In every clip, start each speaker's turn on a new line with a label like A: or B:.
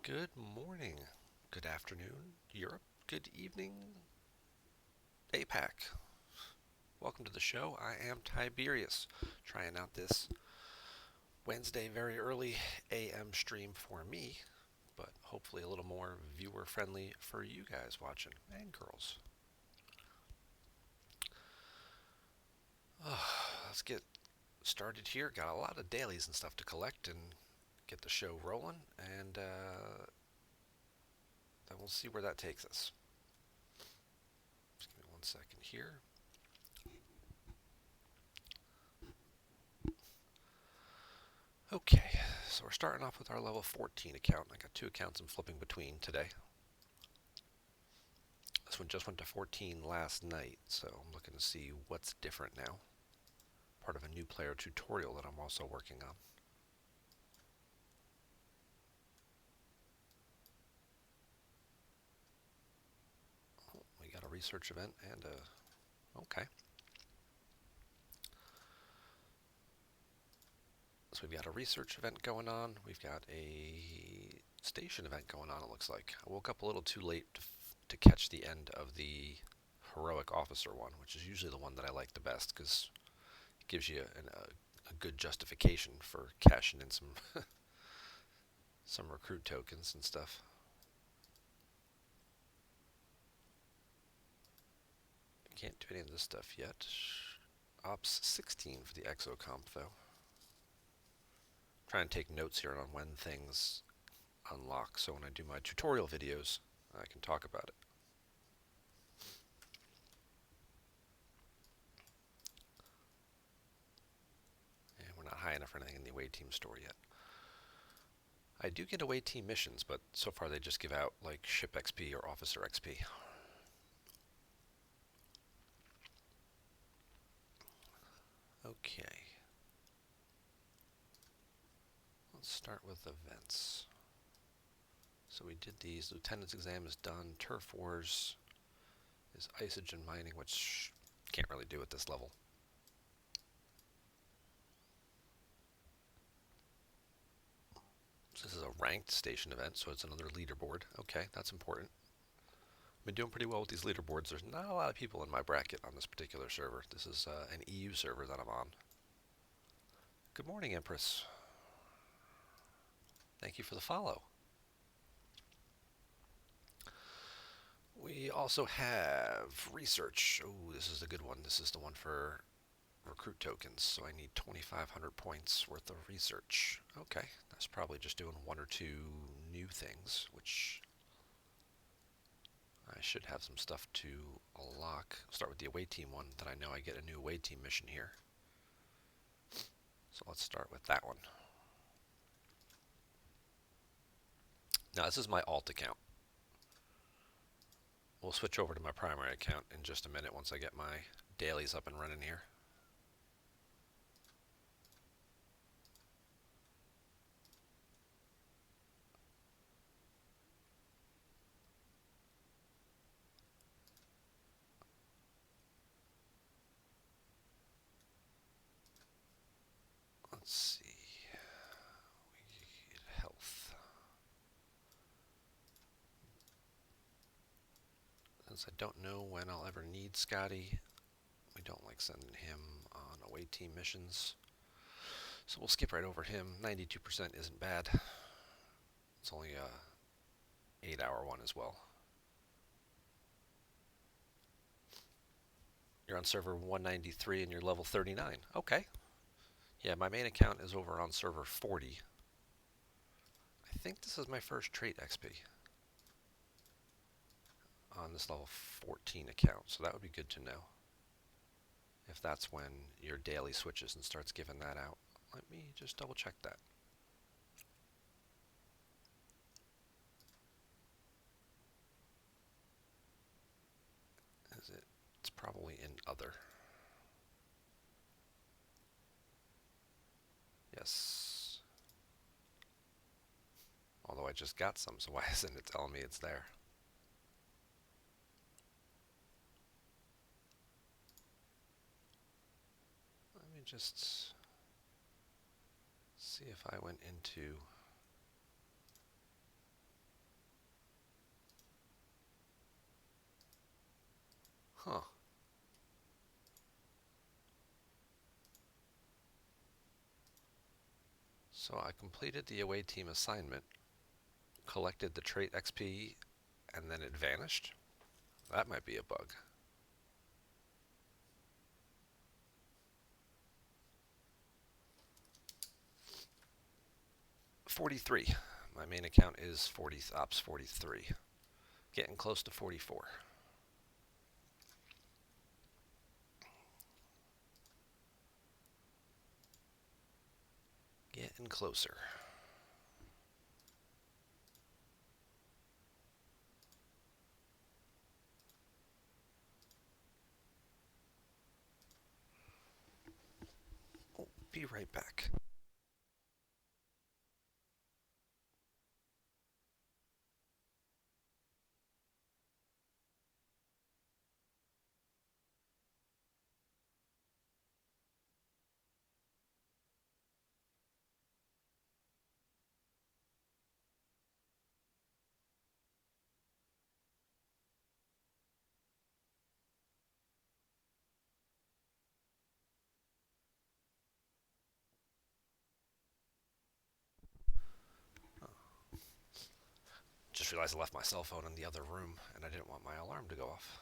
A: Good morning, good afternoon, Europe, good evening, APAC. Welcome to the show. I am Tiberius, trying out this Wednesday very early AM stream for me, but hopefully a little more viewer friendly for you guys watching and girls. Let's get started here. Got a lot of dailies and stuff to collect and get the show rolling, and then we'll see where that takes us. Just give me 1 second here. Okay, so we're starting off with our level 14 account. I got two accounts I'm flipping between today. This one just went to 14 last night, so I'm looking to see what's different now. Part of a new player tutorial that I'm also working on. Oh, we got a research event and a... Okay. So we've got a research event going on. We've got a station event going on, it looks like. I woke up a little too late to catch the end of the heroic officer one, which is usually the one that I like the best because it gives you a good justification for cashing in some recruit tokens and stuff. Can't do any of this stuff yet. Ops 16 for the exocomp though. Trying to take notes here on when things unlock, so when I do my tutorial videos, I can talk about it. And we're not high enough for anything in the away team store yet. I do get away team missions, but so far they just give out like ship XP or officer XP. Okay. Let's start with events. So we did these. Lieutenant's exam is done. Turf Wars is isogen mining, which can't really do at this level. So this is a ranked station event, so it's another leaderboard. Okay, that's important. I've been doing pretty well with these leaderboards. There's not a lot of people in my bracket on this particular server. This is an EU server that I'm on. Good morning, Empress. Thank you for the follow. We also have research. Oh, this is a good one. This is the one for recruit tokens. So I need 2,500 points worth of research. Okay, that's probably just doing one or two new things, which I should have some stuff to unlock. I'll start with the away team one that I know I get a new away team mission here. So let's start with that one. Now this is my alt account. We'll switch over to my primary account in just a minute once I get my dailies up and running here. Let's see. We need health. Since I don't know when I'll ever need Scotty, we don't like sending him on away team missions. So we'll skip right over him. 92% isn't bad. It's only a 8-hour one as well. You're on server 193 and you're level 39. Okay. Yeah, my main account is over on server 40. I think this is my first trait XP on this level 14 account, so that would be good to know. If that's when your daily switches and starts giving that out. Let me just double check that. Is it? It's probably in other. Yes. Although I just got some, so why isn't it telling me it's there? Let me just see if I went into Huh. So I completed the away team assignment, collected the trait XP, and then it vanished? That might be a bug. 43. My main account is 40 ops 43. Getting close to 44. Getting closer. Oh, be right back. Just realized I left my cell phone in the other room and I didn't want my alarm to go off.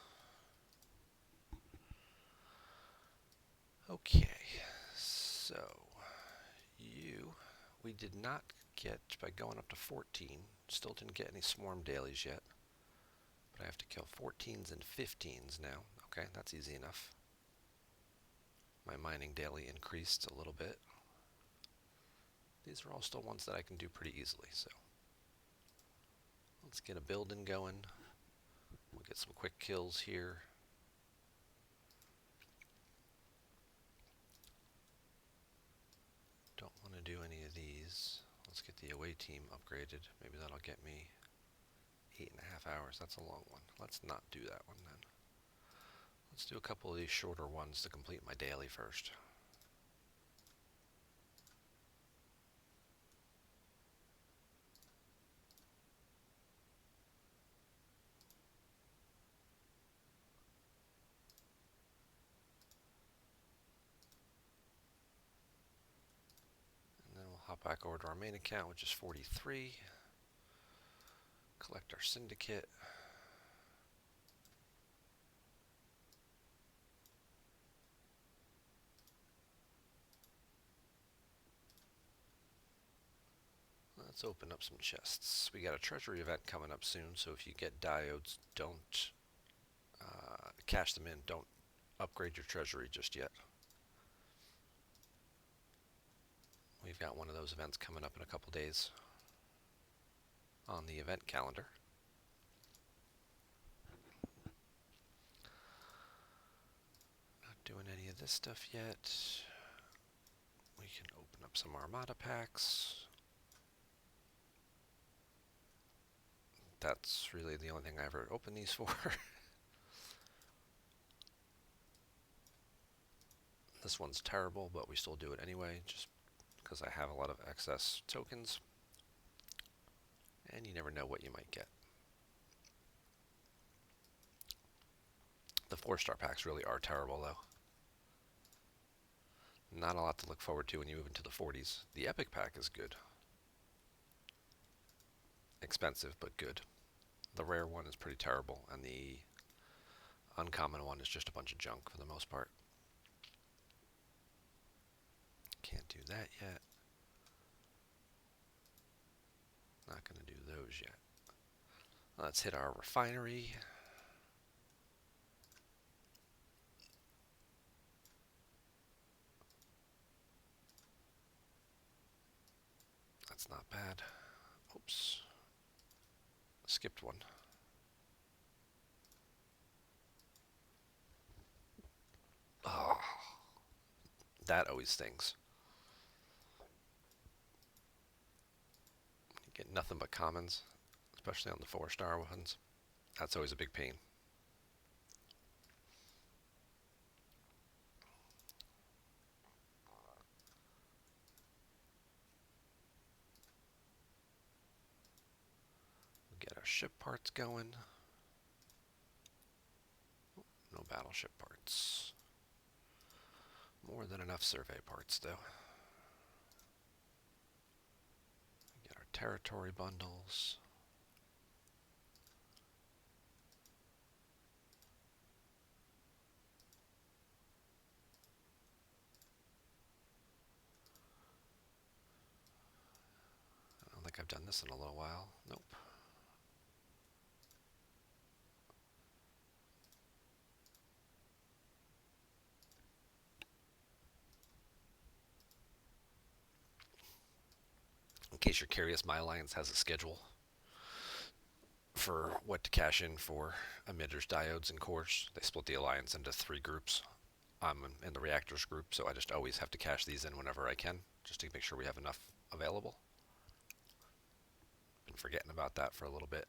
A: Okay, so we did not get, by going up to 14, still didn't get any swarm dailies yet. But I have to kill 14s and 15s now. Okay, that's easy enough. My mining daily increased a little bit. These are all still ones that I can do pretty easily, so let's get a building going. We'll get some quick kills here. Don't want to do any of these. Let's get the away team upgraded. Maybe that'll get me 8.5 hours. That's a long one. Let's not do that one then. Let's do a couple of these shorter ones to complete my daily first. And then we'll hop back over to our main account, which is 43. Collect our syndicate. Let's open up some chests. We got a treasury event coming up soon, so if you get diodes, don't cash them in. Don't upgrade your treasury just yet. We've got one of those events coming up in a couple days on the event calendar. Not doing any of this stuff yet. We can open up some Armada packs. That's really the only thing I ever opened these for. This one's terrible, but we still do it anyway, just because I have a lot of excess tokens. And you never know what you might get. The 4-star packs really are terrible, though. Not a lot to look forward to when you move into the 40s. The epic pack is good. Expensive, but good. The rare one is pretty terrible, and the uncommon one is just a bunch of junk for the most part. Can't do that yet. Not going to do those yet. Let's hit our refinery. That's not bad. Oops. Skipped one. Oh, that always stings. You get nothing but commons, especially on the 4-star ones. That's always a big pain. We'll get our ship parts going. No battleship parts. More than enough survey parts, though. Get our territory bundles. I don't think I've done this in a little while. Nope. In case you're curious, my alliance has a schedule for what to cash in for emitters, diodes, and cores. They split the alliance into 3 groups. I'm in the reactors group, so I just always have to cash these in whenever I can, just to make sure we have enough available. Been forgetting about that for a little bit.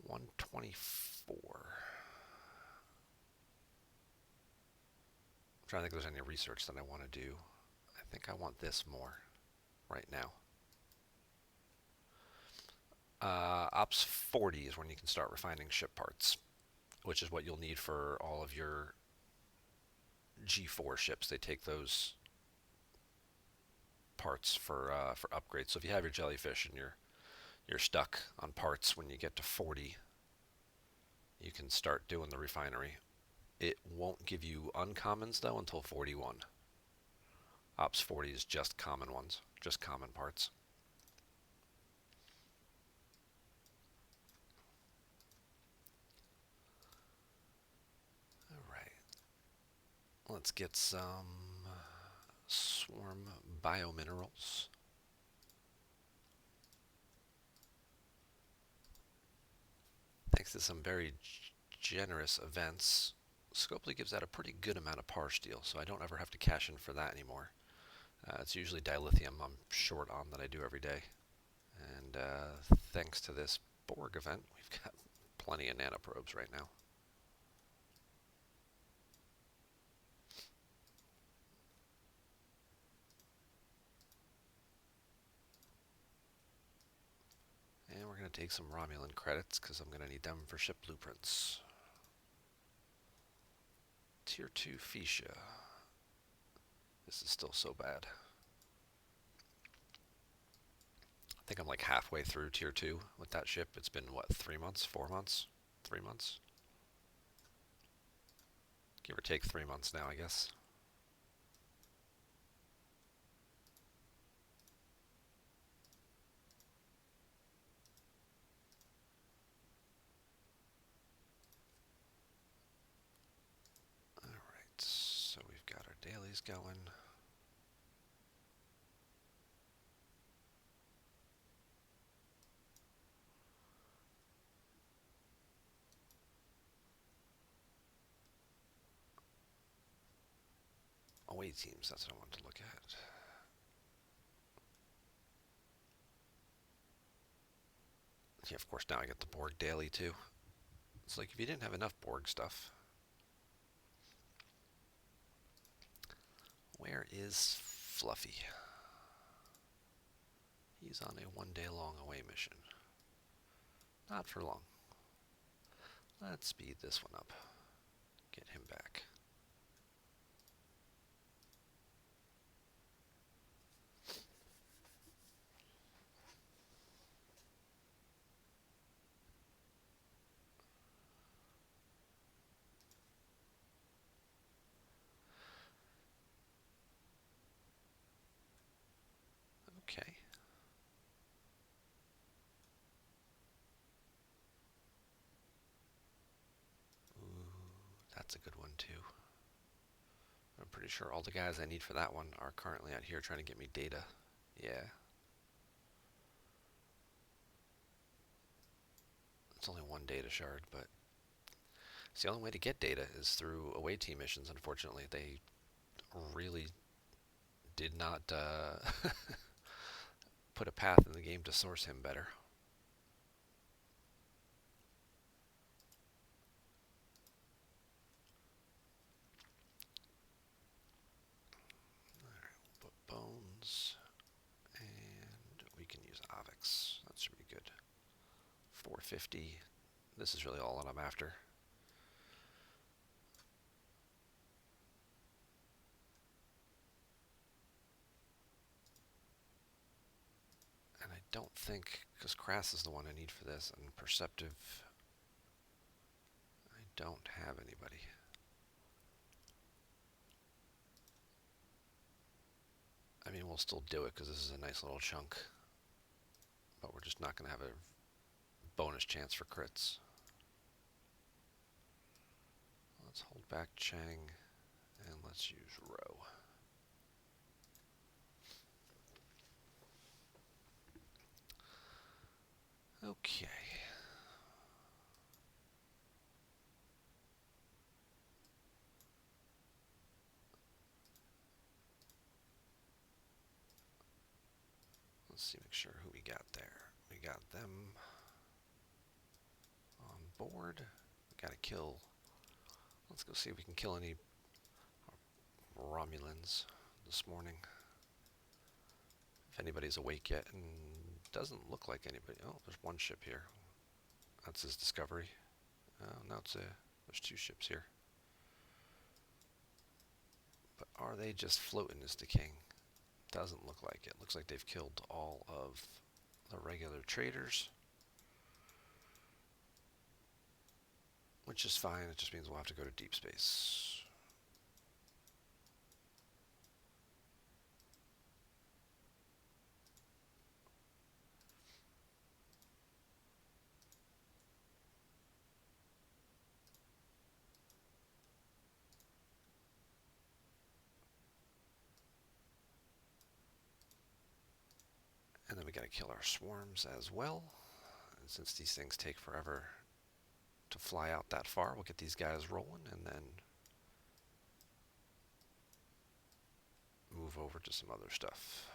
A: 124. I'm trying to think if there's any research that I want to do. I think I want this more right now. Ops 40 is when you can start refining ship parts, which is what you'll need for all of your G4 ships. They take those parts for upgrades. So if you have your jellyfish and you're stuck on parts when you get to 40, you can start doing the refinery. It won't give you uncommons though until 41. Ops 40 is just common ones, just common parts. Alright. Let's get some swarm biominerals. Thanks to some very generous events, Scopely gives out a pretty good amount of par steel, so I don't ever have to cash in for that anymore. It's usually dilithium I'm short on that I do every day. And thanks to this Borg event, we've got plenty of nanoprobes right now. And we're going to take some Romulan credits because I'm going to need them for ship blueprints. Tier 2 Fuchsia. This is still so bad. I think I'm like halfway through Tier 2 with that ship. It's been, what, 3 months? 4 months? 3 months? Give or take 3 months now, I guess. Alright, so we've got our dailies going. Away teams, that's what I wanted to look at. Yeah, of course, now I get the Borg daily too. It's like if you didn't have enough Borg stuff. Where is Fluffy? He's on a 1-day long away mission. Not for long. Let's speed this one up. Get him back. Okay. Ooh, that's a good one too. I'm pretty sure all the guys I need for that one are currently out here trying to get me data. Yeah. It's only 1 data shard, but it's the only way to get data is through away team missions, unfortunately. They really did not put a path in the game to source him better. Alright, we'll put bones, and we can use Avix. That should be good. 450. This is really all that I'm after. don't think, because Crass is the one I need for this, and Perceptive, I don't have anybody. I mean, we'll still do it because this is a nice little chunk, but we're just not going to have a bonus chance for crits. Let's hold back Chang, and let's use Row. Okay. Let's see, make sure who we got there. We got them on board. We got to kill. Let's go see if we can kill any Romulans this morning. If anybody's awake yet, and doesn't look like anybody. Oh, there's one ship here. That's his Discovery. Oh, no, there's two ships here. But are they just floating as the king? Doesn't look like it. Looks like they've killed all of the regular traders. Which is fine, it just means we'll have to go to deep space. And then we gotta kill our swarms as well. And since these things take forever to fly out that far, we'll get these guys rolling and then move over to some other stuff.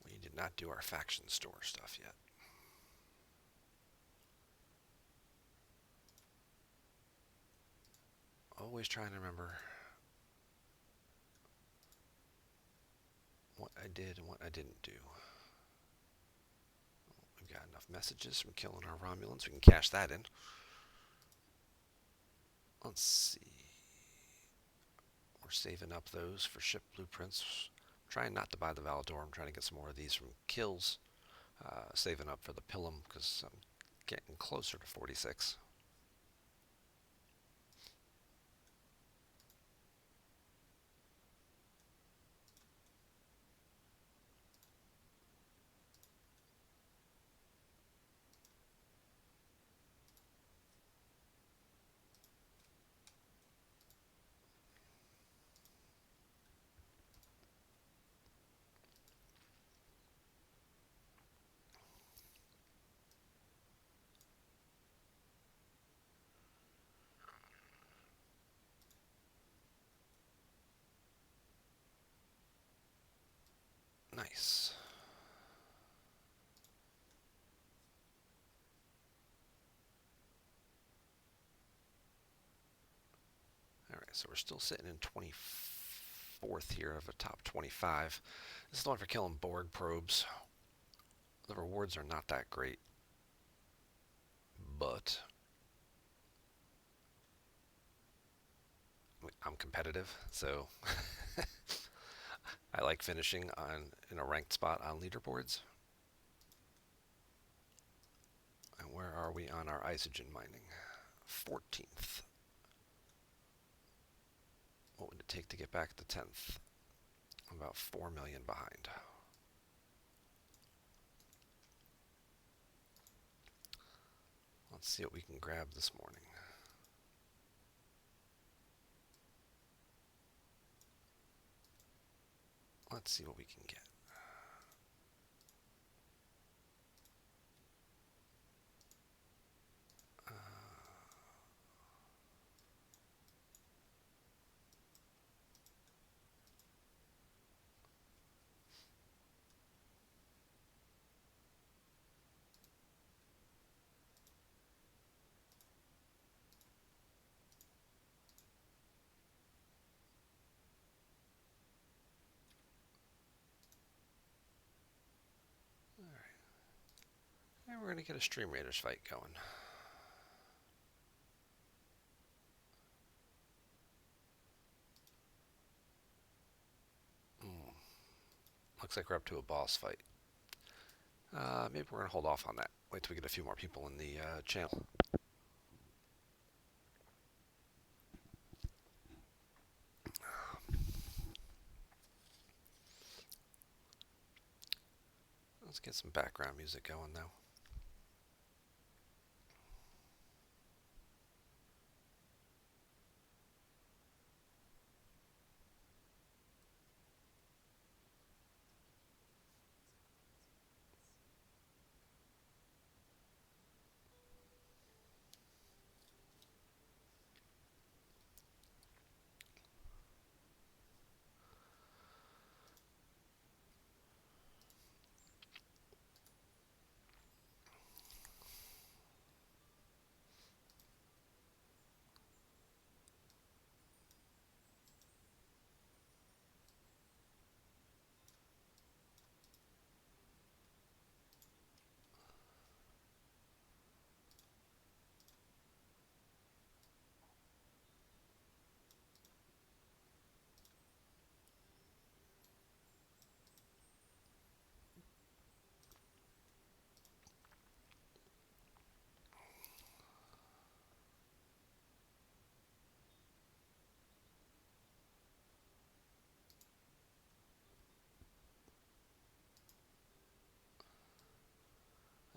A: We did not do our faction store stuff yet. Always trying to remember what I did and what I didn't do. We've got enough messages from killing our Romulans. We can cash that in. Let's see. We're saving up those for ship blueprints. I'm trying not to buy the Valador. I'm trying to get some more of these from kills. Saving up for the Pilum because I'm getting closer to 46. Nice. All right, so we're still sitting in 24th here of a top 25. This is the one for killing Borg probes. The rewards are not that great, but I'm competitive, so I like finishing in a ranked spot on leaderboards. And where are we on our isogen mining? 14th. What would it take to get back to 10th? I'm about 4 million behind. Let's see what we can grab this morning. Let's see what we can get. And we're going to get a Stream Raiders fight going. Looks like we're up to a boss fight. Maybe we're gonna hold off on that. Wait till we get a few more people in the channel. Let's get some background music going though.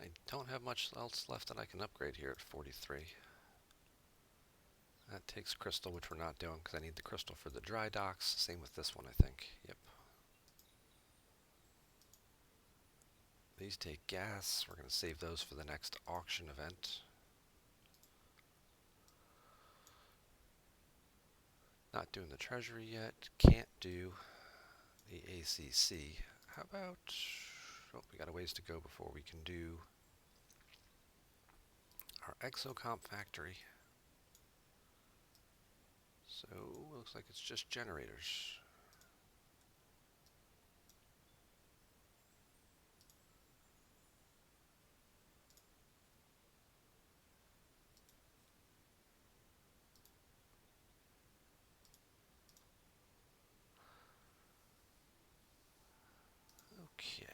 A: I don't have much else left that I can upgrade here at 43. That takes crystal, which we're not doing because I need the crystal for the dry docks. Same with this one, I think. Yep. These take gas. We're going to save those for the next auction event. Not doing the treasury yet. Can't do the ACC. How about... Oh, we got a ways to go before we can do our exocomp factory. So, looks like it's just generators. Okay.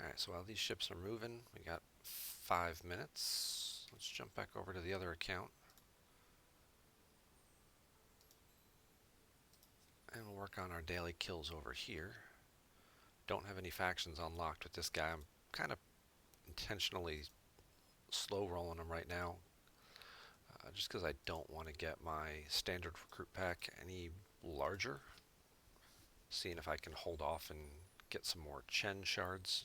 A: Alright, so while these ships are moving, we got 5 minutes. Let's jump back over to the other account. And we'll work on our daily kills over here. Don't have any factions unlocked with this guy. I'm kind of intentionally slow rolling him right now. Just because I don't want to get my standard recruit pack any larger. Seeing if I can hold off and get some more Chen shards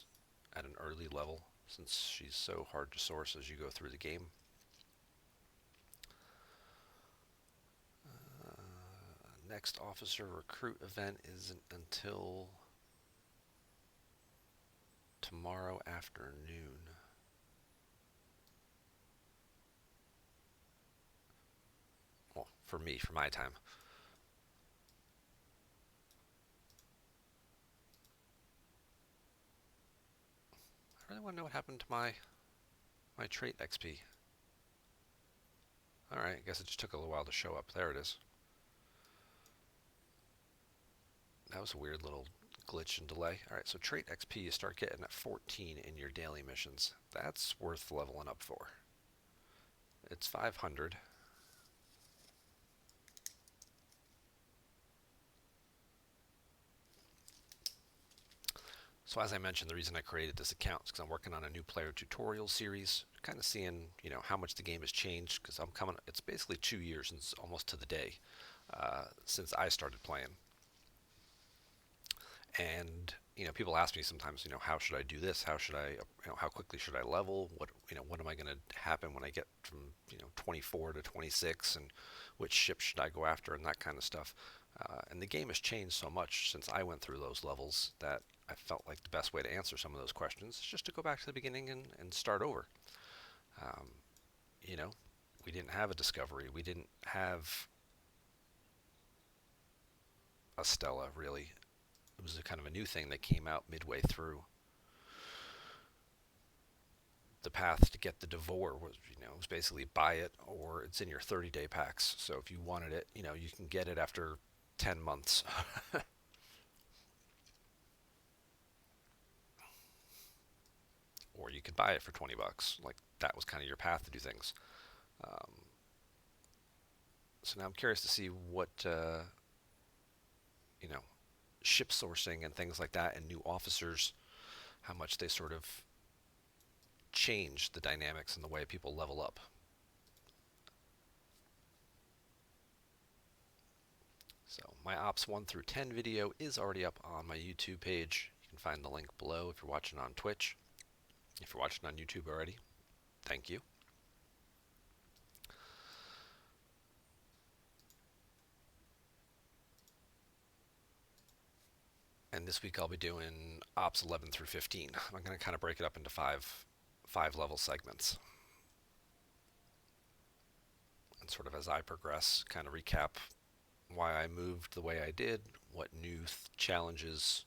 A: at an early level, since she's so hard to source as you go through the game. Next officer recruit event isn't until tomorrow afternoon. Well, for me, for my time. I really want to know what happened to my trait XP. Alright, I guess it just took a little while to show up. There it is. That was a weird little glitch and delay. Alright, so trait XP you start getting at 14 in your daily missions. That's worth leveling up for. It's 500. So as I mentioned, the reason I created this account is because I'm working on a new player tutorial series, kind of seeing, how much the game has changed, because it's basically 2 years, since almost to the day, since I started playing. And, people ask me sometimes, how should I do this? How should I, how quickly should I level? What am I going to happen when I get from, 24 to 26, and which ship should I go after, and that kind of stuff. And the game has changed so much since I went through those levels that I felt like the best way to answer some of those questions is just to go back to the beginning and start over. Um, we didn't have a discovery. We didn't have a Stella, really. It was a kind of a new thing that came out midway through. the path to get the Devore was, was basically buy it or it's in your 30-day packs. So if you wanted it, you can get it after 10 months. Or you could buy it for 20 bucks. Like that was kind of your path to do things. Um, so now I'm curious to see what, you know, ship sourcing and things like that and new officers, how much they sort of change the dynamics and the way people level up. So my Ops 1 through 10 video is already up on my YouTube page. You can find the link below if you're watching on Twitch. If you're watching on YouTube already, thank you. And this week I'll be doing Ops 11 through 15. I'm going to kind of break it up into five level segments. And sort of as I progress, kind of recap why I moved the way I did, what new challenges,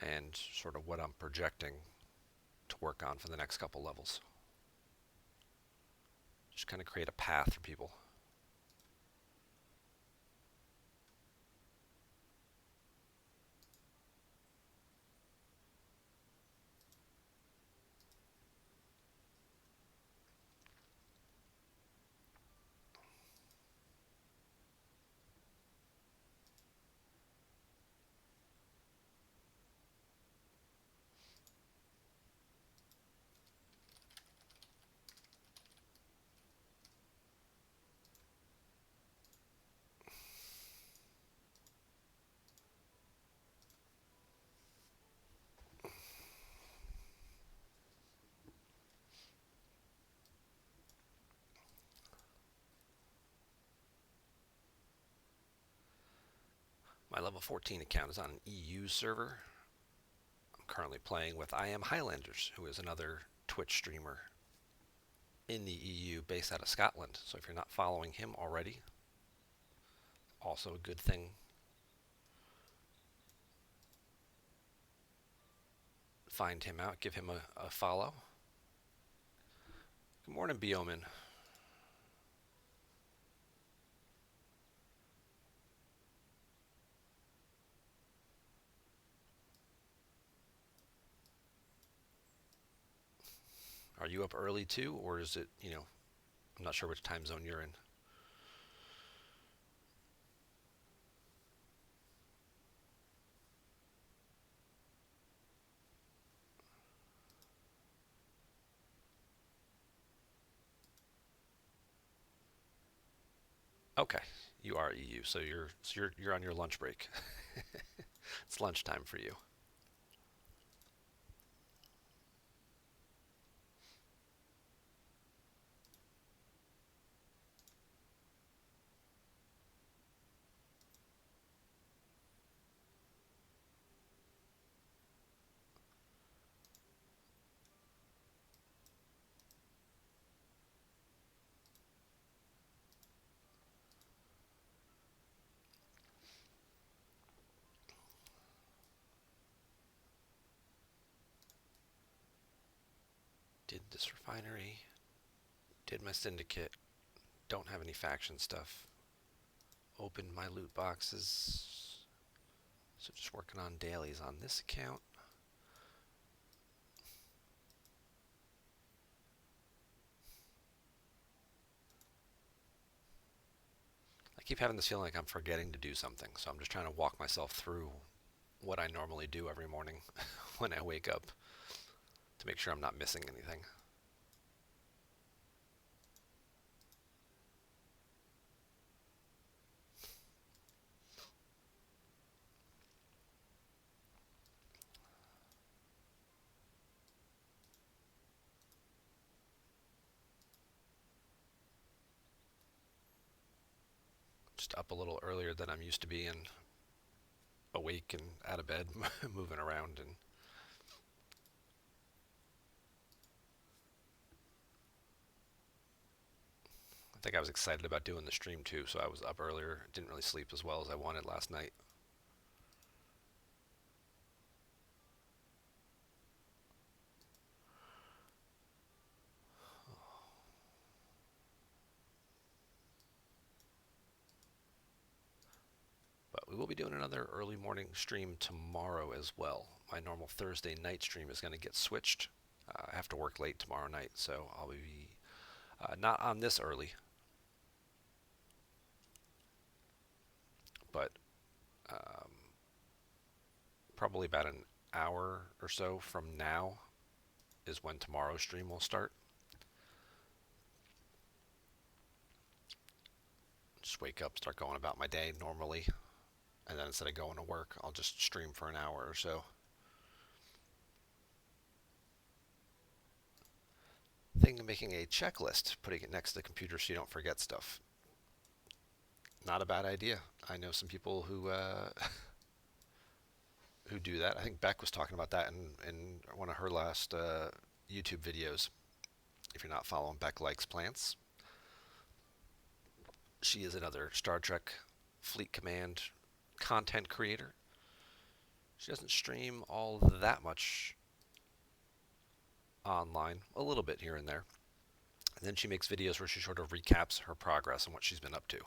A: and sort of what I'm projecting to work on for the next couple levels. Just kind of create a path for people. My level 14 account is on an EU server. I'm currently playing with I Am Highlanders, who is another Twitch streamer in the EU based out of Scotland. So if you're not following him already, also a good thing. Find him out, give him a follow. Good morning, Bioman. Are you up early too, or is it, I'm not sure which time zone you're in. Okay, you are EU, so you're on your lunch break. It's lunchtime for you. Did this refinery, did my syndicate, don't have any faction stuff, opened my loot boxes, so just working on dailies on this account. I keep having this feeling like I'm forgetting to do something, so I'm just trying to walk myself through what I normally do every morning when I wake up to make sure I'm not missing anything. Just up a little earlier than I'm used to being, awake and out of bed, moving around, and I think I was excited about doing the stream too, so I was up earlier. Didn't really sleep as well as I wanted last night. we will be doing another early morning stream tomorrow as well. My normal Thursday night stream is going to get switched. I have to work late tomorrow night, so I'll be not on this early, but um, probably about an hour or so from now is when tomorrow's stream will start. Just wake up, start going about my day normally, and then instead of going to work, I'll just stream for an hour or so. Thinking of making a checklist, putting it next to the computer so you don't forget stuff. Not a bad idea. I know some people who who do that. I think Beck was talking about that in one of her last YouTube videos. If you're not following Beck Likes Plants, she is another Star Trek Fleet Command content creator. She doesn't stream all that much online, a little bit here and there. And then she makes videos where she sort of recaps her progress and what she's been up to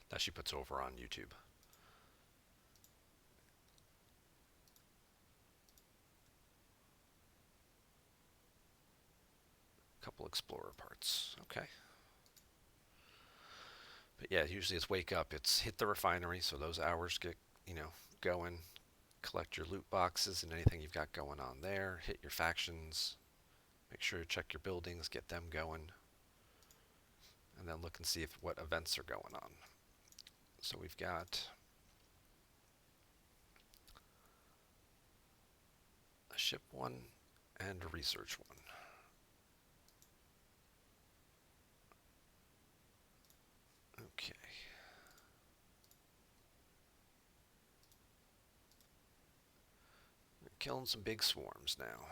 A: that she puts over on YouTube. Couple Explorer parts. Okay. But yeah, usually it's wake up, it's hit the refinery, so those hours get, going. Collect your loot boxes and anything you've got going on there. Hit your factions. Make sure you check your buildings, get them going. And then look and see what events are going on. So we've got a ship one and a research one. Okay. We're killing some big swarms now.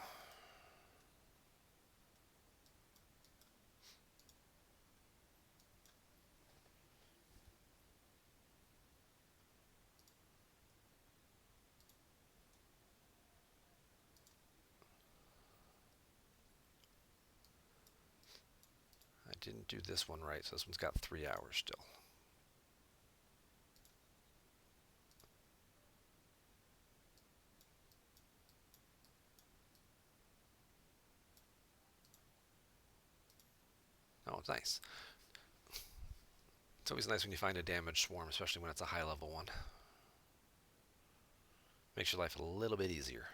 A: I didn't do this one right, so this one's got 3 hours still. Oh, it's nice. It's always nice when you find a damaged swarm, especially when it's a high level one. Makes your life a little bit easier.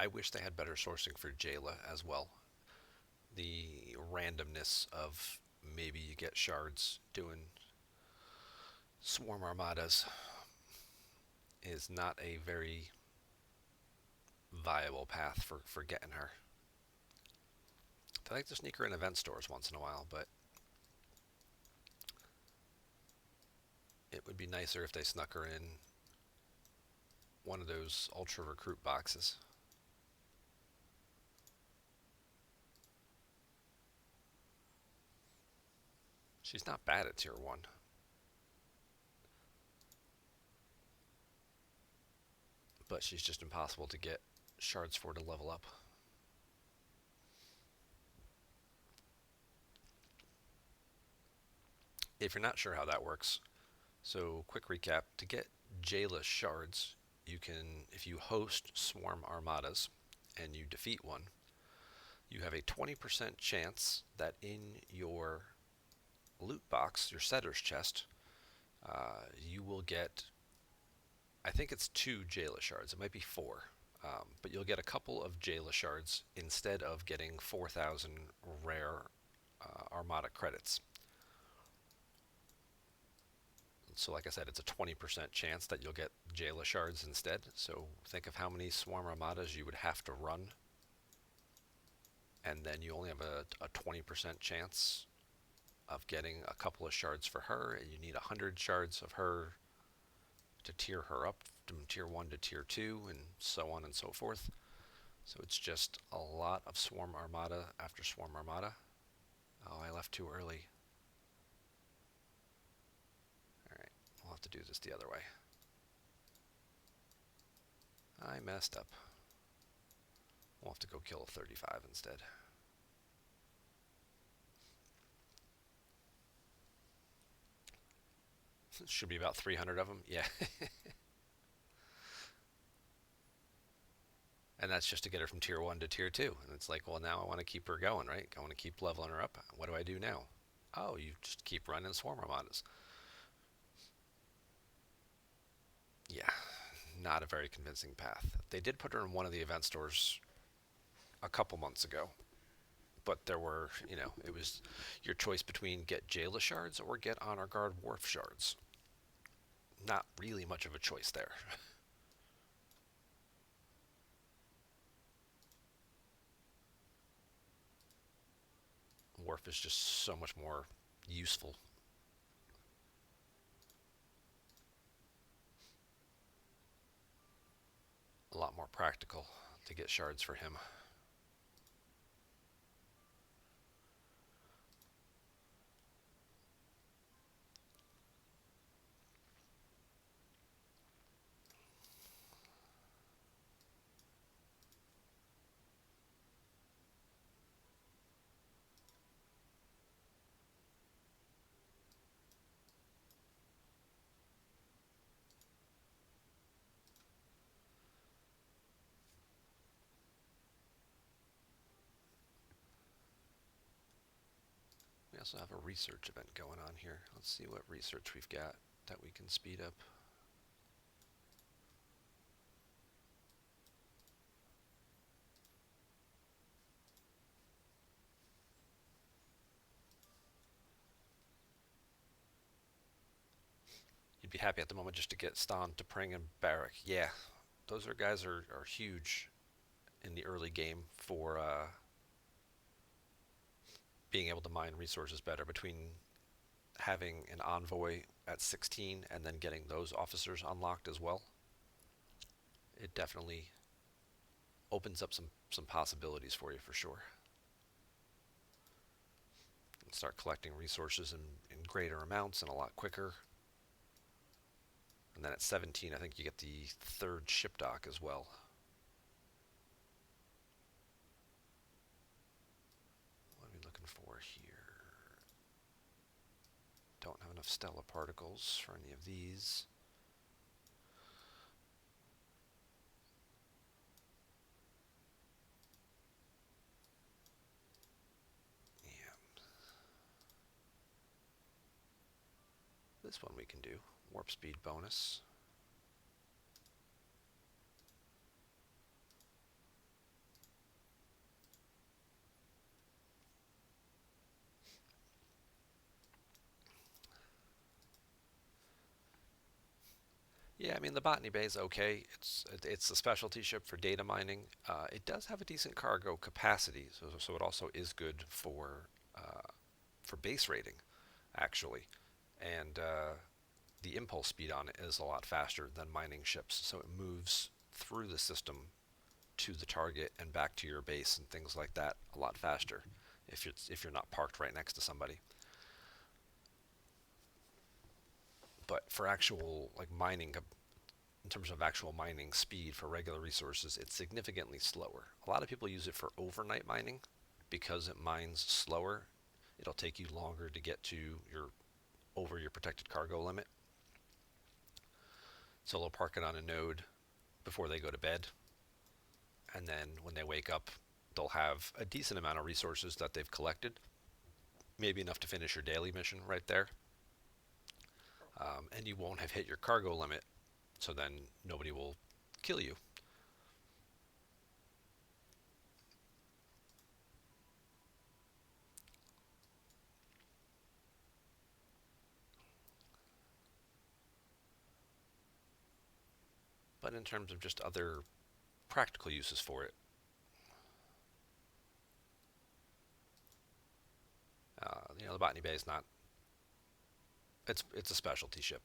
A: I wish they had better sourcing for Jayla as well. The randomness of maybe you get shards doing swarm armadas is not a very viable path for getting her. I like to sneak her in event stores once in a while, but it would be nicer if they snuck her in one of those ultra recruit boxes. She's not bad at tier 1. But she's just impossible to get shards for to level up. If you're not sure how that works, so quick recap, to get Jayla shards, you can, if you host swarm armadas and you defeat one, you have a 20% chance that in your loot box, your setter's chest, you will get, I think it's 2 Jayla shards. It might be 4. But you'll get a couple of Jayla shards instead of getting 4,000 rare Armada credits. So like I said, it's a 20% chance that you'll get Jayla shards instead. So think of how many Swarm Armadas you would have to run. And then you only have a 20% chance of getting a couple of shards for her. And you need 100 shards of her to tier her up from tier 1 to tier 2 and so on and so forth. So it's just a lot of Swarm Armada after Swarm Armada. Oh, I left too early. Alright, we'll have to do this the other way. I messed up. We'll have to go kill a 35 instead. Should be about 300 of them. Yeah. And that's just to get her from tier 1 to tier 2. And it's like, well, now I want to keep her going, right? I want to keep leveling her up. What do I do now? Oh, you just keep running swarm armadas. Yeah, not a very convincing path. They did put her in one of the event stores a couple months ago, but there were, it was your choice between get Jayla shards or get Honor Guard Wharf shards. Not really much of a choice there. Wharf is just so much more useful. A lot more practical to get shards for him. We also have a research event going on here. Let's see what research we've got that we can speed up. You'd be happy at the moment just to get Stan, T'Pring, and Barrack. Yeah, those guys are huge in the early game for being able to mine resources better between having an envoy at 16 and then getting those officers unlocked as well. It definitely opens up some possibilities for you for sure. And start collecting resources in greater amounts and a lot quicker. And then at 17, I think you get the third ship dock as well. What are we looking for here? Don't have enough stellar particles for any of these. Yeah. This one we can do. Warp speed bonus. Yeah, I mean the Botany Bay is okay. It's a specialty ship for data mining. It does have a decent cargo capacity, so it also is good for base rating, actually, and the impulse speed on it is a lot faster than mining ships, so it moves through the system to the target and back to your base and things like that a lot faster if you're not parked right next to somebody. But for actual like mining, in terms of actual mining speed for regular resources, it's significantly slower. A lot of people use it for overnight mining because it mines slower. It'll take you longer to get to your over your protected cargo limit. So they'll park it on a node before they go to bed, and then when they wake up, they'll have a decent amount of resources that they've collected, maybe enough to finish your daily mission right there. And you won't have hit your cargo limit, so then nobody will kill you. But in terms of just other practical uses for it, the Botany Bay is not. It's a specialty ship.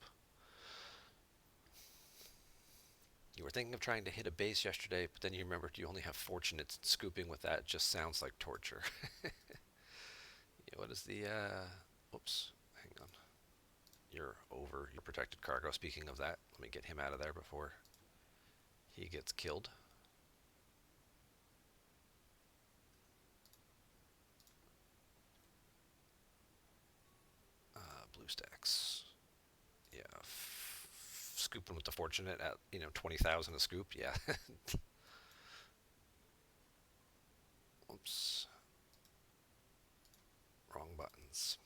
A: You were thinking of trying to hit a base yesterday, but then you remembered you only have fortunates. Scooping with that just sounds like torture. Yeah, what is the? Oops, hang on. You're over your protected cargo. Speaking of that, let me get him out of there before he gets killed. Blue stacks. Yeah, scooping with the fortunate at 20,000 a scoop. Yeah. Oops, wrong buttons.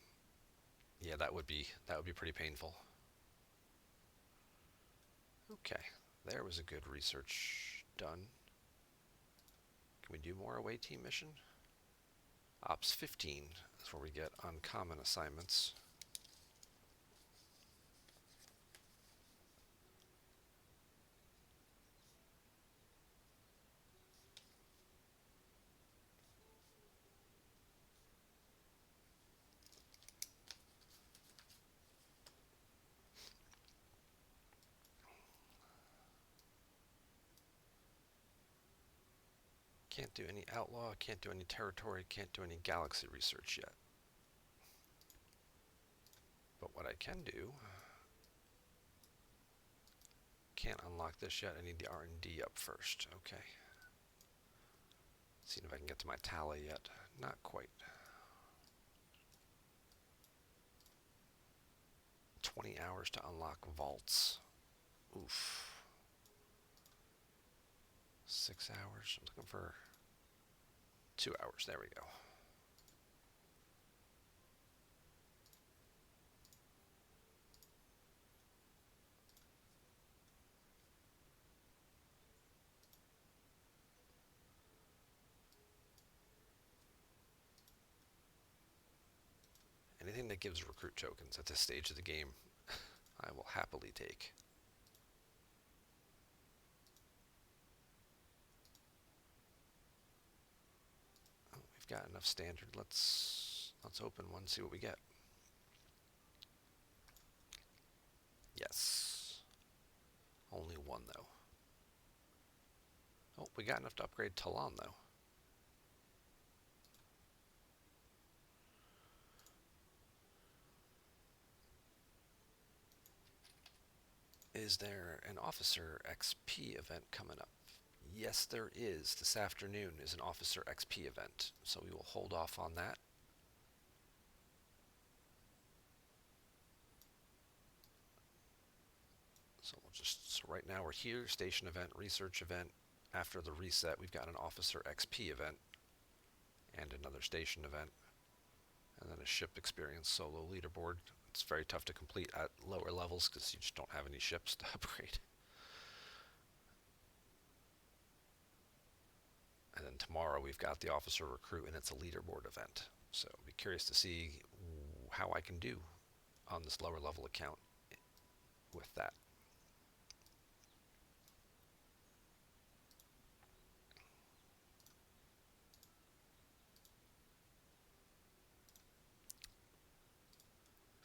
A: Yeah, that would be pretty painful. Okay, there was a good research done. Can we do more away team mission? Ops 15 is where we get uncommon assignments. Can't do any outlaw, can't do any territory, can't do any galaxy research yet. But what I can do, can't unlock this yet. I need the R&D up first. Okay. Seeing if I can get to my tally yet. Not quite. 20 hours to unlock vaults. Oof. 6 hours. I'm looking for 2 hours. There we go. Anything that gives recruit tokens at this stage of the game, I will happily take. Oh, we've got enough standard. Let's open one, see what we get. Yes. Only one though. Oh, we got enough to upgrade Talon though. Is there an Officer XP event coming up? Yes, there is. This afternoon is an Officer XP event, so we will hold off on that. So right now we're here, station event, research event. After the reset, we've got an Officer XP event and another station event, and then a ship experience solo leaderboard. It's very tough to complete at lower levels because you just don't have any ships to upgrade. And then tomorrow we've got the officer recruit, and it's a leaderboard event. So I'll be curious to see how I can do on this lower level account with that.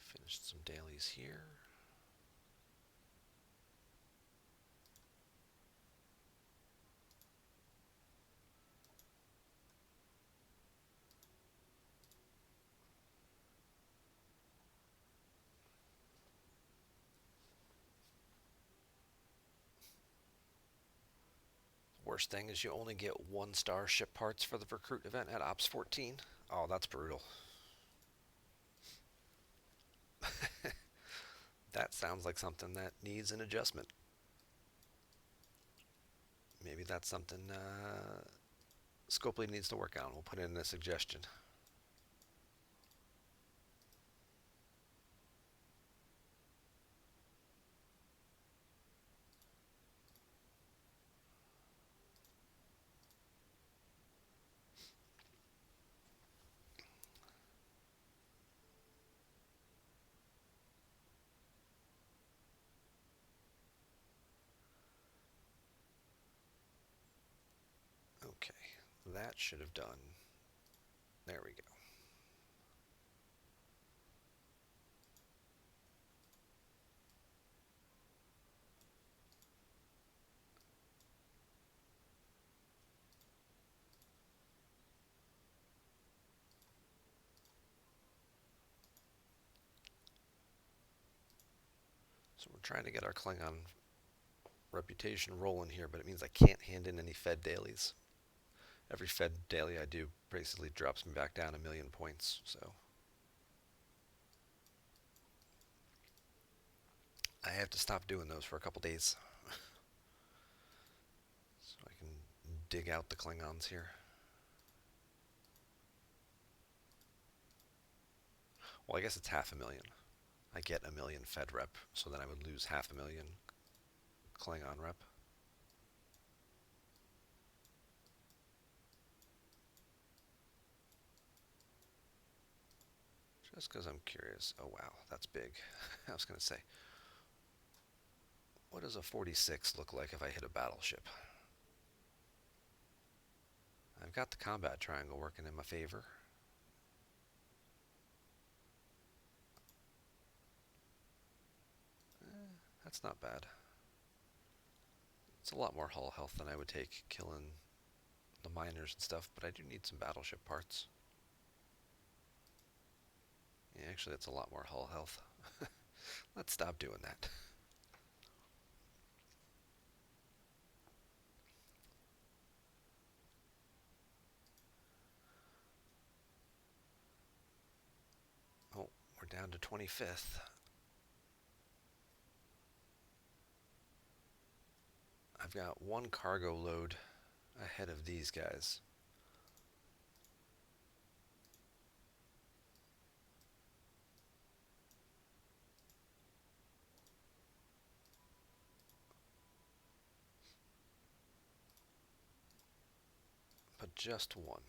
A: Finished some dailies here. Worst thing is you only get 1-star ship parts for the recruit event at Ops 14. Oh, that's brutal. That sounds like something that needs an adjustment. Maybe that's something Scopely needs to work on. We'll put in a suggestion. Okay, that should have done. There we go. So we're trying to get our Klingon reputation rolling here, but it means I can't hand in any Fed dailies. Every Fed daily I do basically drops me back down 1,000,000 points. So I have to stop doing those for a couple days so I can dig out the Klingons here. Well, I guess it's 500,000. I get 1,000,000 Fed rep, so then I would lose 500,000 Klingon rep. Just because I'm curious. Oh wow, that's big. I was going to say, what does a 46 look like if I hit a battleship? I've got the combat triangle working in my favor. That's not bad. It's a lot more hull health than I would take killing the miners and stuff, but I do need some battleship parts. Yeah, actually, that's a lot more hull health. Let's stop doing that. Oh, we're down to 25th. I've got one cargo load ahead of these guys. But just one.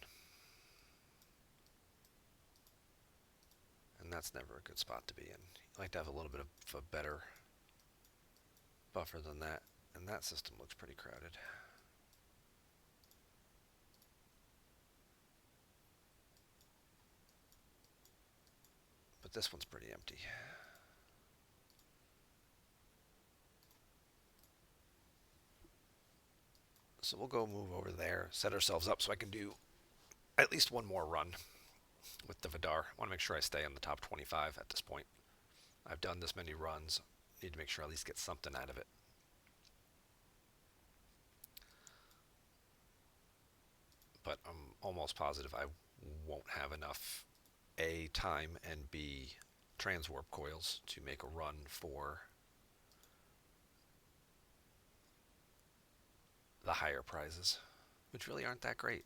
A: And that's never a good spot to be in. You like to have a little bit of a better buffer than that. And that system looks pretty crowded. But this one's pretty empty. So we'll go move over there, set ourselves up so I can do at least one more run with the Vidar. I want to make sure I stay in the top 25 at this point. I've done this many runs. Need to make sure I at least get something out of it. But I'm almost positive I won't have enough A, time, and B, transwarp coils to make a run for the higher prizes, which really aren't that great.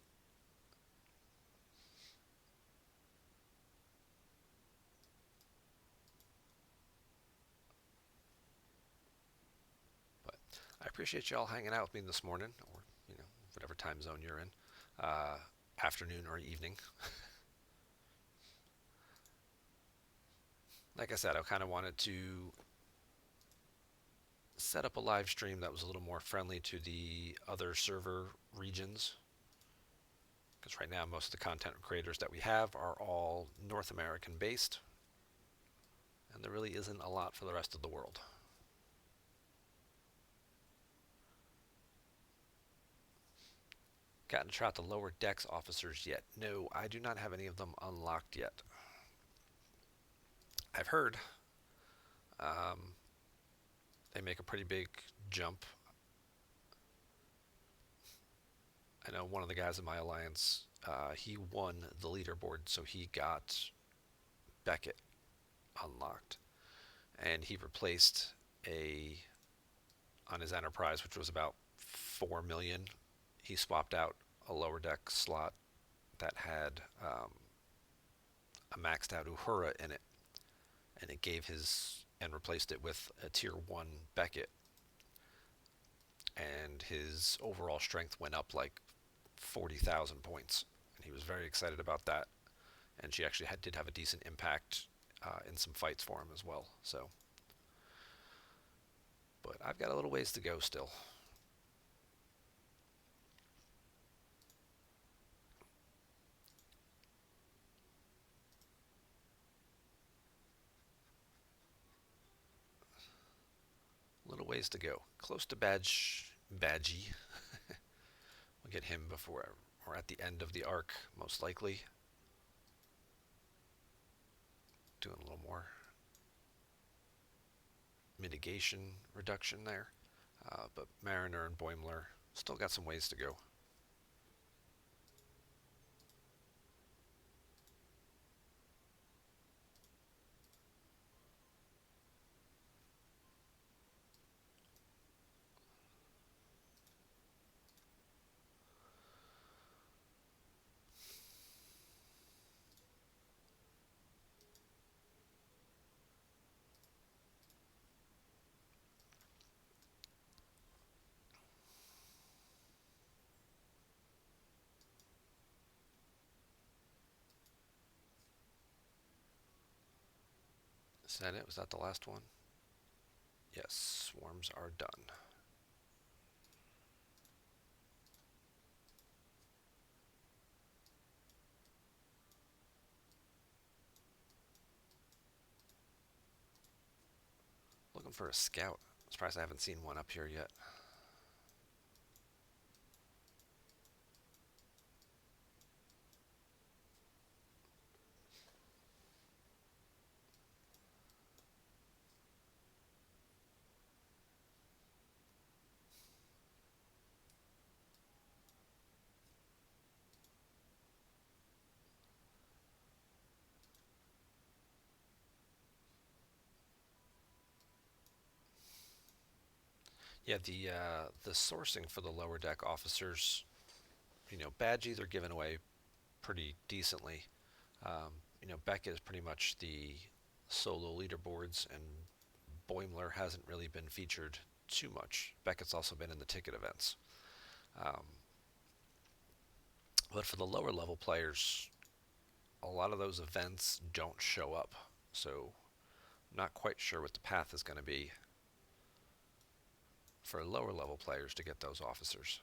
A: But I appreciate y'all hanging out with me this morning, or whatever time zone you're in, uh, afternoon or evening. Like I said, I kind of wanted to set up a live stream that was a little more friendly to the other server regions. Because right now, most of the content creators that we have are all North American based, and there really isn't a lot for the rest of the world. Gotten to try out the lower decks officers yet? No, I do not have any of them unlocked yet. I've heard they make a pretty big jump. I know one of the guys in my alliance, he won the leaderboard, so he got Beckett unlocked, and he replaced on his Enterprise, which was about 4 million. He swapped out a lower deck slot that had a maxed out Uhura in it, and and replaced it with a tier 1 Beckett, and his overall strength went up like 40,000 points, and he was very excited about that. And she actually did have a decent impact in some fights for him as well. So, but I've got a little ways to go still. Little ways to go. Close to Badgie. We'll get him before we're at the end of the arc, most likely. Doing a little more. mitigation reduction there. But Mariner and Boimler still got some ways to go. Is that it? Was that the last one? Yes, swarms are done. Looking for a scout. I'm surprised I haven't seen one up here yet. Yeah, the sourcing for the lower deck officers, badges are given away pretty decently. Beckett is pretty much the solo leaderboards, and Boimler hasn't really been featured too much. Beckett's also been in the ticket events. Um, but for the lower level players, a lot of those events don't show up. So I'm not quite sure what the path is going to be for lower level players to get those officers.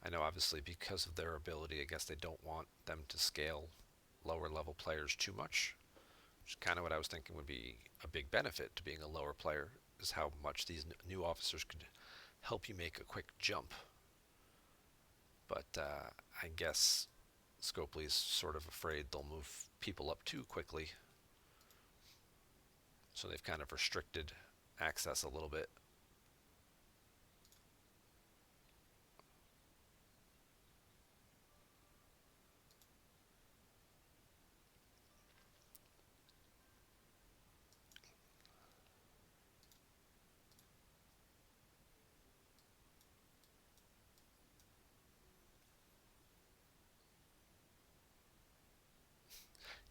A: I know obviously because of their ability, I guess they don't want them to scale lower level players too much, which is kind of what I was thinking would be a big benefit to being a lower player, is how much these new officers could help you make a quick jump. But I guess Scopely's sort of afraid they'll move people up too quickly, so they've kind of restricted access a little bit.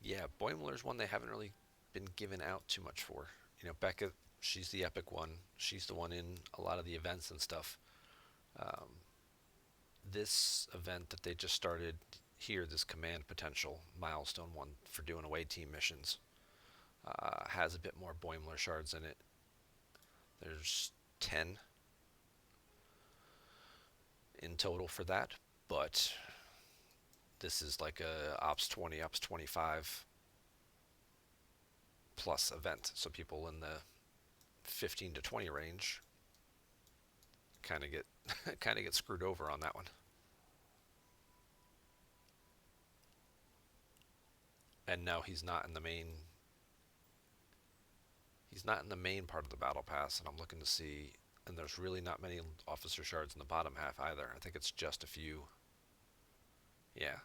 A: Yeah, Boimler's one they haven't really been given out too much for. Becca, she's the epic one. She's the one in a lot of the events and stuff. Um, this event that they just started here, this command potential milestone one for doing away team missions, has a bit more Boimler shards in it. There's 10 in total for that, but this is like a Ops 20, Ops 25 plus event. So people in the 15 to 20 range kind of get kind of get screwed over on that one. And no, he's not in the main part of the battle pass, and I'm looking to see, and there's really not many officer shards in the bottom half either. I think it's just a few. Yeah,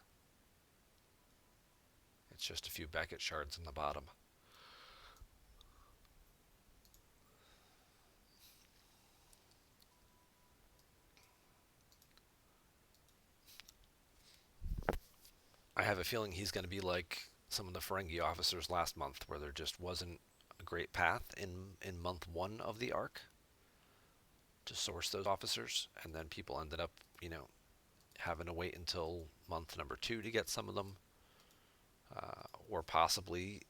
A: it's just a few Beckett shards in the bottom. I have a feeling he's going to be like some of the Ferengi officers last month, where there just wasn't a great path in month one of the arc to source those officers, and then people ended up, having to wait until month number two to get some of them, or possibly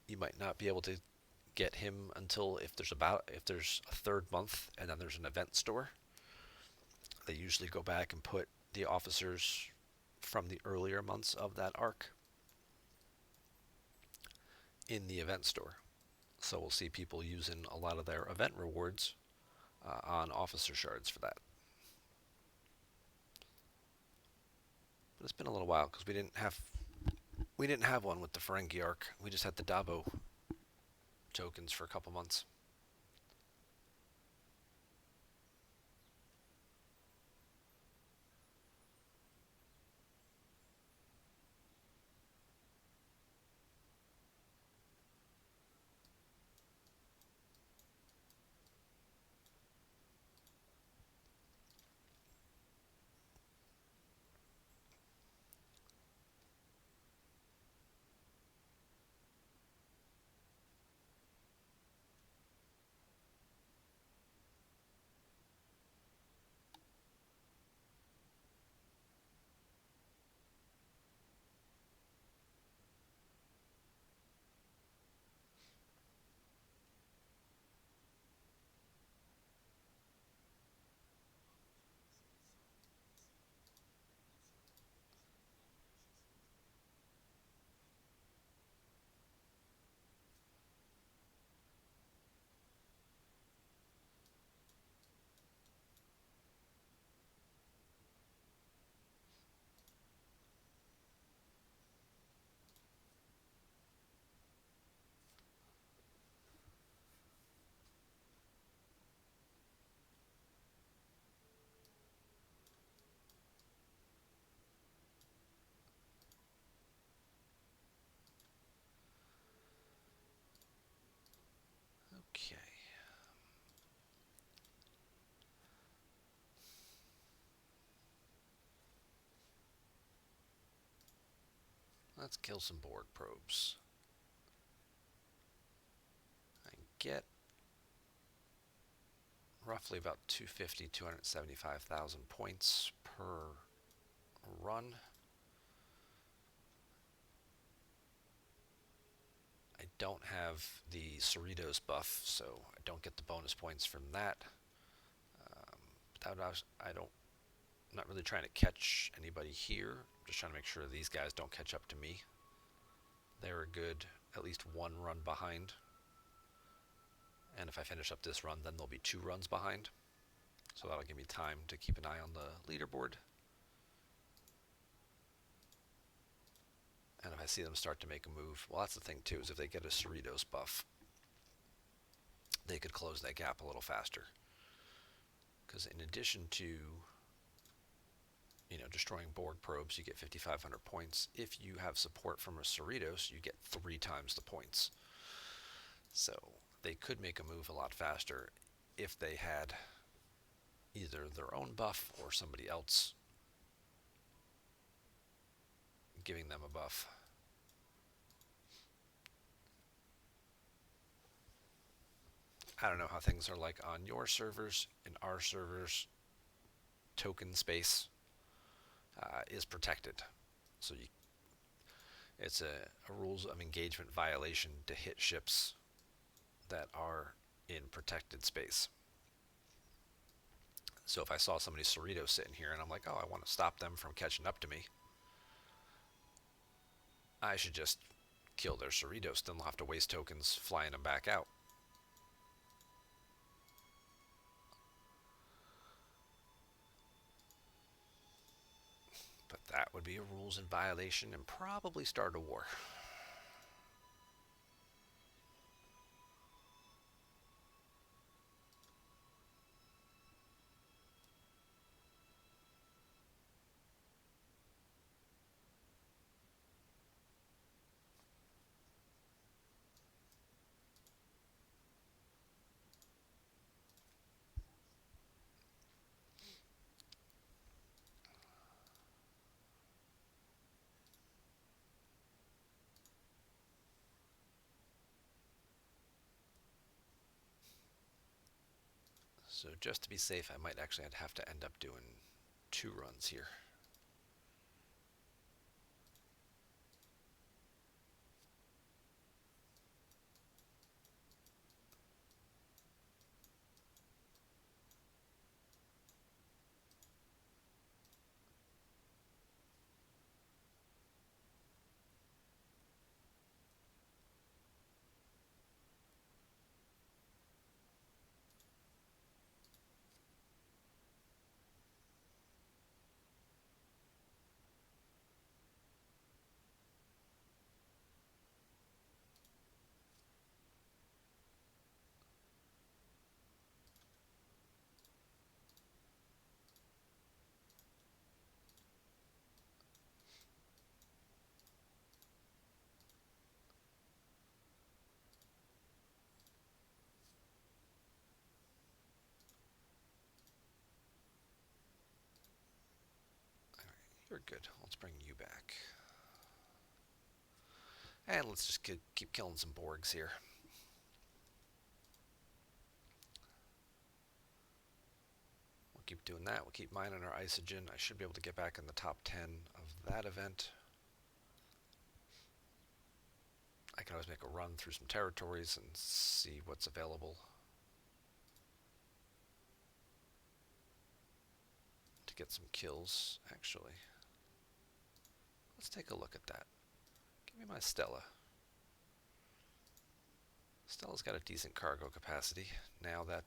A: you might not be able to get him until if there's a third month and then there's an event store. They usually go back and put the officers from the earlier months of that arc in the event store. So we'll see people using a lot of their event rewards on officer shards for that. But it's been a little while because we didn't have one with the Ferengi arc. We just had the Dabo. tokens for a couple months. Okay. Let's kill some Borg probes. I get roughly about 250, 275,000 points per run. I don't have the Cerritos buff, so I don't get the bonus points from that. I don't. I'm not really trying to catch anybody here. I'm just trying to make sure these guys don't catch up to me. They're a good at least one run behind. And if I finish up this run, then there'll be 2 runs behind. So that'll give me time to keep an eye on the leaderboard. And if I see them start to make a move, well, that's the thing too, is if they get a Cerritos buff, they could close that gap a little faster. Because in addition to, destroying Borg probes, you get 5,500 points. If you have support from a Cerritos, you get 3 times the points. So they could make a move a lot faster if they had either their own buff or somebody else giving them a buff. I don't know how things are like on your servers. In our servers, token space is protected. So it's a rules of engagement violation to hit ships that are in protected space. So if I saw somebody Cerritos sitting here and I'm like, oh, I want to stop them from catching up to me, I should just kill their Cerritos. Then they'll have to waste tokens flying them back out. But that would be a rules in violation and probably start a war. So just to be safe, I might actually have to end up doing 2 runs here. good. Let's bring you back. And let's just keep killing some Borgs here. We'll keep doing that. We'll keep mining our isogen. I should be able to get back in the top 10 of that event. I can always make a run through some territories and see what's available to get some kills, actually. Let's take a look at that. Give me my Stella. Stella's got a decent cargo capacity. Now that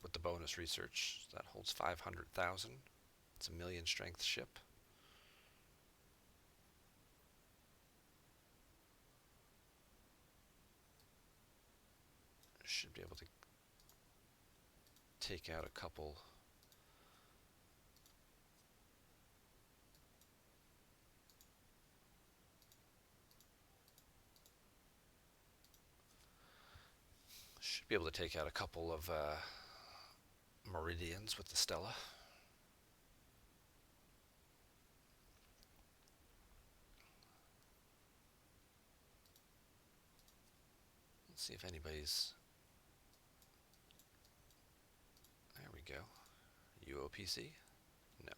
A: with the bonus research, that holds 500,000. It's a million strength ship. Should be able to take out a couple. Should be able to take out a couple of Meridians with the Stella. Let's see if anybody's... There we go. UOPC? No.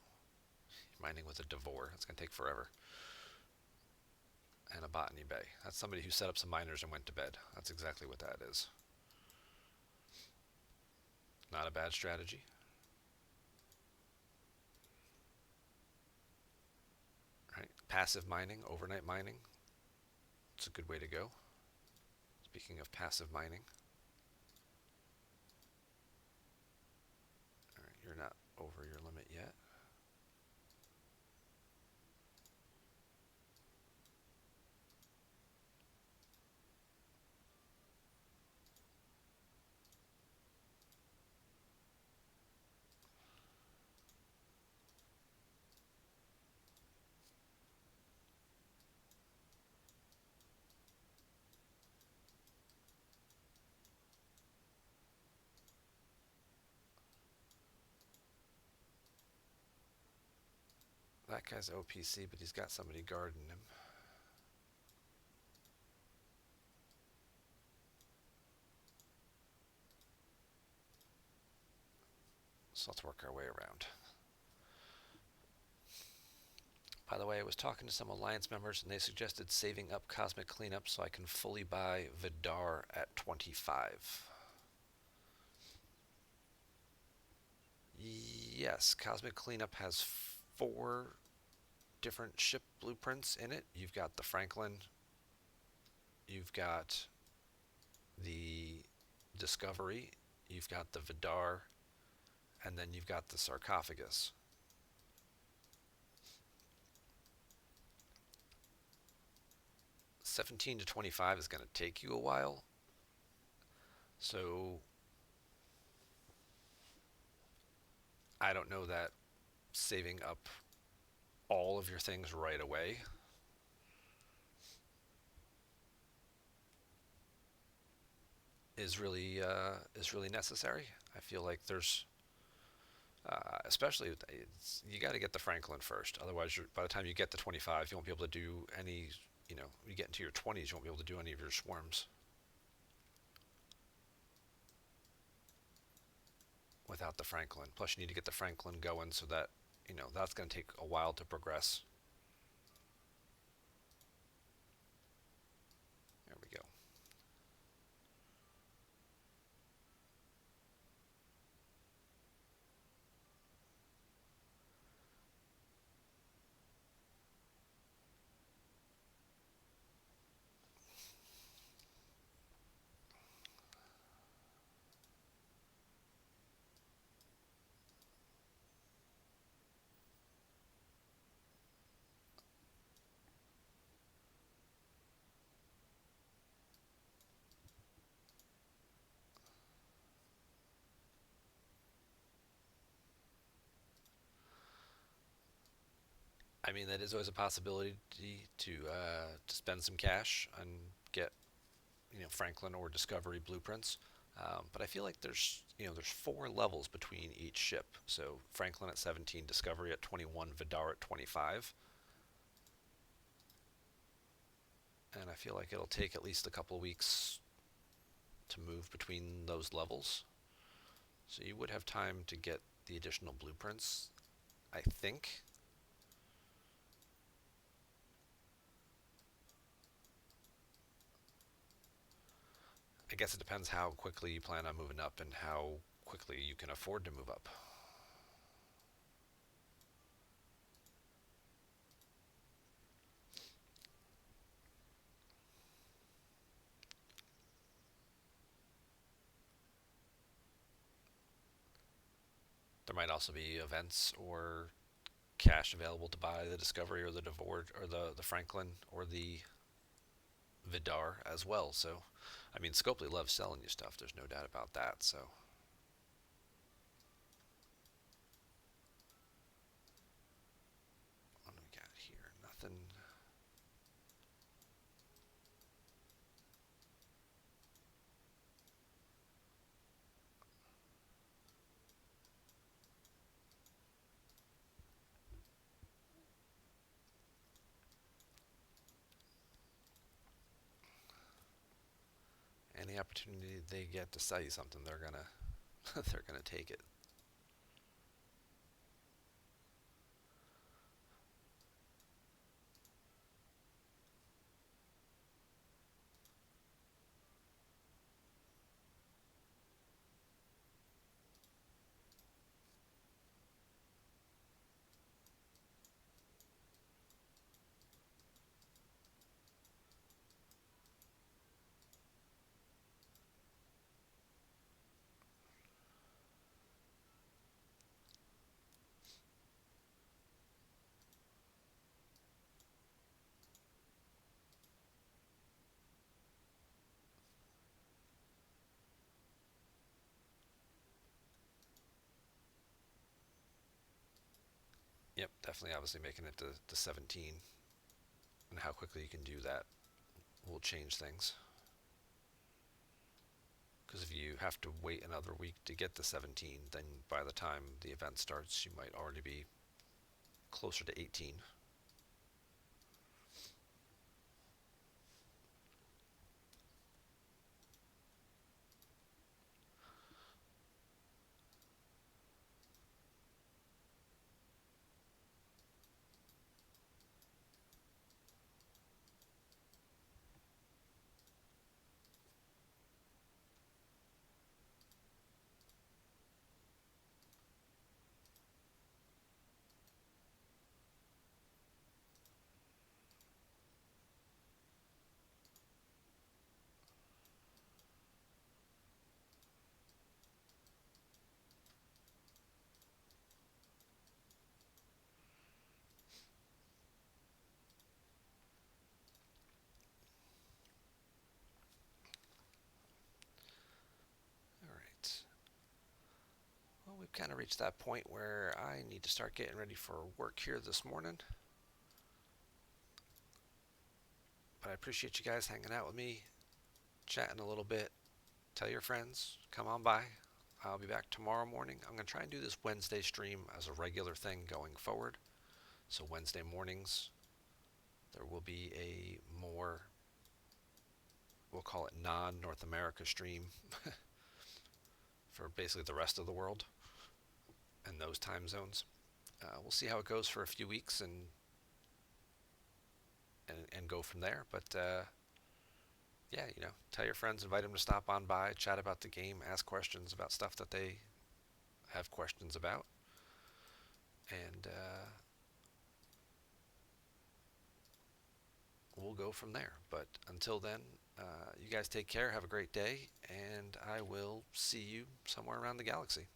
A: Mining with a Devore. That's going to take forever. And a Botany Bay. That's somebody who set up some miners and went to bed. That's exactly what that is. Not a bad strategy. Right. Passive mining, overnight mining. It's a good way to go. Speaking of passive mining. Alright, you're not over your limit yet. That guy's OPC, but he's got somebody guarding him. So let's work our way around. By the way, I was talking to some Alliance members and they suggested saving up Cosmic Cleanup so I can fully buy Vidar at 25. Yes, Cosmic Cleanup has 4 different ship blueprints in it. You've got the Franklin, you've got the Discovery, you've got the Vidar, and then you've got the Sarcophagus. $17 to $25 is going to take you a while. So I don't know that saving up all of your things right away is really necessary. I feel like there's especially you got to get the Franklin first. Otherwise, by the time you get to 25, you won't be able to do any. You know, you get into your 20s, you won't be able to do any of your swarms without the Franklin. Plus, you need to get the Franklin going so that that's going to take a while to progress. There we go. I mean, that is always a possibility to spend some cash and get Franklin or Discovery blueprints. But I feel like there's four levels between each ship. So Franklin at 17, Discovery at 21, Vidar at 25, and I feel like it'll take at least a couple of weeks to move between those levels. So you would have time to get the additional blueprints, I think. I guess it depends how quickly you plan on moving up and how quickly you can afford to move up. There might also be events or cash available to buy the Discovery or the Devore or the Franklin or the Vidar as well. So, I mean, Scopely loves selling you stuff. There's no doubt about that. So, what do we got here? Nothing. Any opportunity they get to sell you something, they're gonna they're gonna take it. Yep, definitely. Obviously, making it to 17 and how quickly you can do that will change things. Because if you have to wait another week to get to 17, then by the time the event starts, you might already be closer to 18. All right. Well, we've kind of reached that point where I need to start getting ready for work here this morning. But I appreciate you guys hanging out with me, chatting a little bit. Tell your friends, come on by. I'll be back tomorrow morning. I'm going to try and do this Wednesday stream as a regular thing going forward. So, Wednesday mornings, there will be a more, we'll call it non North America stream for basically the rest of the world and those time zones. We'll see how it goes for a few weeks and go from there. But yeah, tell your friends, invite them to stop on by, chat about the game, ask questions about stuff that they have questions about, and we'll go from there. But until then, you guys take care, have a great day, and I will see you somewhere around the galaxy.